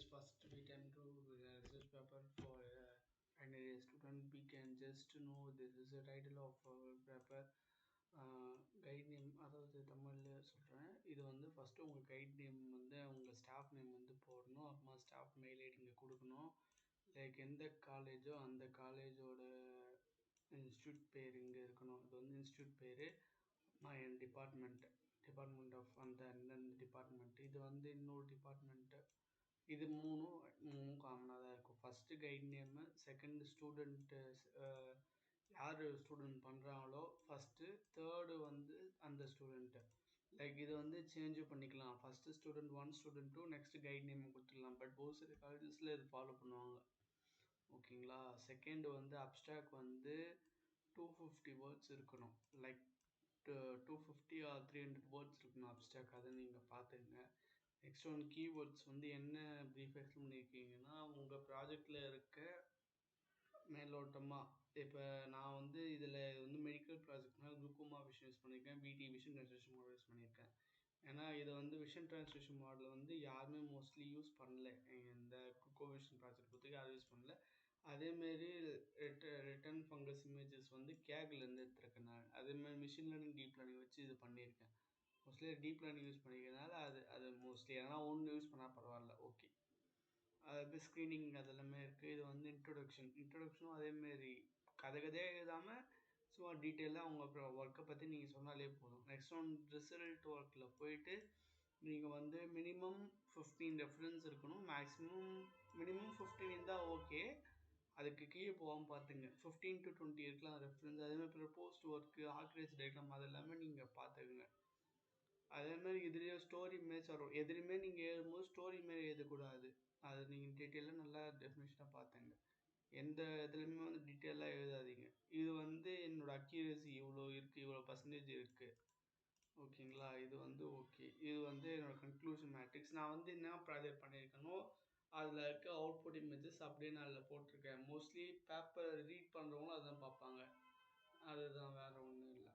is first we can do research paper for any student. We can just know this is the title of our paper. Guide name, அதாவது தமிழில் சொல்கிறேன். இது வந்து first உங்கள் guide name வந்து உங்கள் staff name வந்து போடணும். அப்புறமா ஸ்டாஃப் மெயில் ஐடி இங்கே கொடுக்கணும். லைக் எந்த காலேஜோ அந்த காலேஜோட இன்ஸ்டியூட் பேர் இங்கே இருக்கணும். இது வந்து இன்ஸ்டியூட் பேர். என் டிபார்ட்மெண்ட் ஆஃப் அந்த டிபார்ட்மெண்ட். இது வந்து இன்னொரு டிபார்ட்மெண்ட்டு. இது மூணும் காமனாக தான் இருக்கும். First guide name, second student யார் ஸ்டூடெண்ட் பண்ணுறாங்களோ ஃபஸ்ட்டு, தேர்டு வந்து அந்த ஸ்டூடெண்ட்டு. லைக் இது வந்து சேஞ்சும் பண்ணிக்கலாம். First student 1, student 2, next guide name கொடுத்துடலாம். பட் ஒரு சில காலேஜஸில் இது ஃபாலோ பண்ணுவாங்க. ஓகேங்களா? செகண்டு வந்து அப்ஸ்ட்ராக்ட் வந்து 250 வேர்ட்ஸ் இருக்கணும். லைக் 250 ஆர் 300 வேர்ட்ஸ் இருக்கணும் அப்ஸ்ட்ராக்ட். அதை நீங்கள் பார்த்துக்குங்க. நெக்ஸ்ட் ஒன் கீவேர்ட்ஸ் வந்து என்ன ப்ரீஃப் எக்ஸ்பிளைன் பண்ணியிருக்கீங்கன்னா, உங்கள் ப்ராஜெக்டில் இருக்க மேலோட்டமாக. இப்போ நான் வந்து இதில் வந்து மெடிக்கல் ப்ராஜெக்ட்னால் குளுக்கோமா விஷன் யூஸ் பண்ணியிருக்கேன், பிடி விஷன் ட்ரான்ஸ்லேஷன் மாடல் யூஸ் பண்ணியிருக்கேன். ஏன்னா இதை வந்து விஷன் ட்ரான்ஸ்லேஷன் மாடல் வந்து யாருமே மோஸ்ட்லி யூஸ் பண்ணல. இந்த குளுக்கோ விஷன் ப்ராஜெக்ட் பொறுத்தவரைக்கும் யாரும் யூஸ் பண்ணல. அதேமாரி ரிட்டன் ஃபங்கஸ் இமேஜஸ் வந்து கேக்லேருந்து எடுத்துருக்கேன் நான். அதேமாதிரி மிஷின் லேர்னிங், டீப் லேர்னிங் வச்சு இது பண்ணியிருக்கேன். மோஸ்ட்லி டீப் லேர்னிங் யூஸ் பண்ணிக்கிறதுனால அது மோஸ்ட்லி எதனா ஒன்று யூஸ் பண்ணால் பரவாயில்ல. ஓகே, அது ஸ்க்ரீனிங் அதெல்லாமே இருக்குது. இது வந்து இன்ட்ரொடக்ஷனும் அதேமாரி கதையே எழுதாமல் சும்மா டீட்டெயிலாக உங்கள் ஒர்க்கை பற்றி நீங்கள் சொன்னாலே போதும். நெக்ஸ்ட் ஒன் ரிசல்ட் ஒர்க்கில் போயிட்டு நீங்கள் வந்து மினிமம் 15 ரெஃபரன்ஸ் இருக்கணும். மினிமம் 15 இருந்தால் ஓகே. அதுக்கு கீழே போகாமல் பார்த்துங்க. 15 to 20 இருக்கலாம் ரெஃபரன்ஸ். அதேமாதிரி ப்ரப்போஸ்ட் ஒர்க்கு, ஆர்கிடெக்ட் டயக்ராம் அதெல்லாமே நீங்கள் பார்த்துக்குங்க. அதேமாதிரி இதுலேயே ஸ்டோரி மேட்ச் வரும். எதுலையுமே நீங்கள் எழுதும்போது ஸ்டோரி மாரி எழுதக்கூடாது. அது நீங்கள் டீட்டெயிலாக நல்லா டெஃபினேஷனாக பார்த்துங்க. எந்த இதுலையுமே வந்து டீட்டெயிலாக எழுதாதீங்க. இது வந்து என்னோடய அக்யூரசி இவ்வளோ இருக்குது, இவ்வளோ பர்சன்டேஜ் இருக்குது. ஓகேங்களா? இது வந்து ஓகே. இது வந்து என்னோடய கன்க்ளூஷன் மேட்ரிக்ஸ். நான் வந்து என்ன ப்ராஜெக்ட் பண்ணியிருக்கேனோ அதில் இருக்க அவுட்புட் இமேஜஸ் அப்படியே நான் அதில் போட்டிருக்கேன். மோஸ்ட்லி பேப்பர் ரீட் பண்ணுறவங்களும் அதுதான் பார்ப்பாங்க. அதுதான், வேறு ஒன்றும் இல்லை.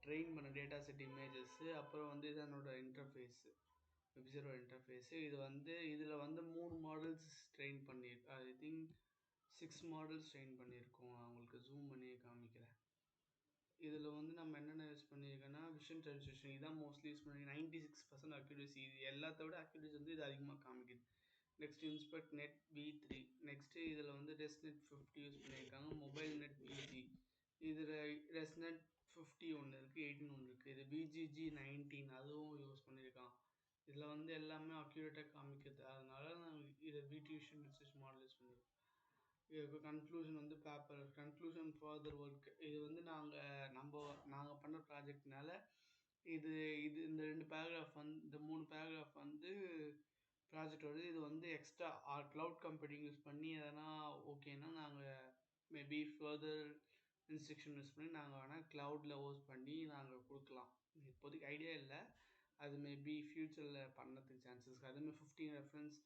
ட்ரெயின் பண்ண டேட்டா செட் இமேஜஸ்ஸு, அப்புறம் வந்து இது என்னோடய இன்டர்ஃபேஸு, வெப்சர்வர் இன்டர்ஃபேஸு. இது வந்து இதில் வந்து 3 மாடல்ஸ் ட்ரெயின் பண்ணியிருக்கேன். ஐ திங்க் 6 மாடல்ஸ் ட்ரெயின் பண்ணியிருக்கோம். நான் உங்களுக்கு ஜூம் பண்ணியே காமிக்கிறேன். இதில் வந்து நம்ம என்னென்ன யூஸ் பண்ணியிருக்கோன்னா, விஷன் ட்ரான்ஸ்லேஷன் இதான் மோஸ்ட்லி யூஸ் பண்ணி 96% அக்யூரசி. இது எல்லாத்த விட அக்யூரசி வந்து இது அதிகமாக காமிக்குது. Next inspect net V3. Next இதில் வந்து ரெஸ்நெட் 50 யூஸ் பண்ணியிருக்காங்க. Mobile net VG. இதில் ரெஸ்நெட் 50 ஒன்று இருக்குது, 18 ஒன்று இருக்குது. இது BGG 19 அதுவும் யூஸ் பண்ணியிருக்கான். இதில் வந்து எல்லாமே அக்யூரேட்டாக காமிக்கிறது. அதனால் நான் இதை VT ரிசர்ச் மாடல் யூஸ் பண்ணியிருக்கேன். இதுக்கு கன்க்ளூஷன் வந்து பேப்பர் கன்க்ளூஷன் ஃபார்தர் ஒர்க். இது வந்து நாங்கள் பண்ண ப்ராஜெக்ட்னால இது இந்த 2 பேராகிராஃப் வந்து இந்த 3 பேராகிராஃப் வந்து ப்ராஜெக்ட் வருது. இது வந்து எக்ஸ்ட்ரா க்ளவுட் கம்ப்யூட்டிங் யூஸ் பண்ணி எதனா ஓகேன்னா நாங்கள் மேபி ஃபர்தர் இன்ஸ்ட்ரக்ஷன் யூஸ் பண்ணி நாங்கள் வேணால் க்ளவுடில் ஹோஸ்ட் பண்ணி நாங்கள் கொடுக்கலாம். இப்போதைக்கு ஐடியா இல்லை. அது மேபி ஃப்யூச்சரில் பண்ணதுக்கு சான்சஸ். அதேமாதிரி 15 ரெஃபரன்ஸ்.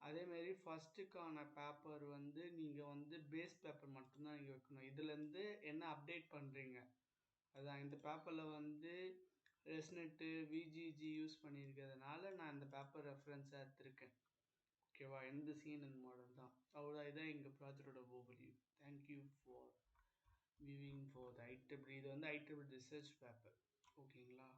அதேமாரி ஃபஸ்ட்டுக்கான பேப்பர் வந்து நீங்கள் வந்து பேஸ் பேப்பர் மட்டும்தான் நீங்கள் வைக்கணும். இதுலேருந்து என்ன அப்டேட் பண்ணுறீங்க அதுதான். இந்த பேப்பரில் வந்து ரெஸ்நெட்டு விஜிஜி யூஸ் பண்ணியிருக்கிறதுனால நான் இந்த பேப்பர் ரெஃபரன்ஸாக எடுத்திருக்கேன். ஓகேவா? எந்த CNN மாடல் தான். அவ்வளோ இதான் எங்கள் ப்ராஜெக்டோட overview. Thank you for viewing for the IEEE. இது வந்து IEEE ரிசர்ச் பேப்பர். ஓகேங்களா?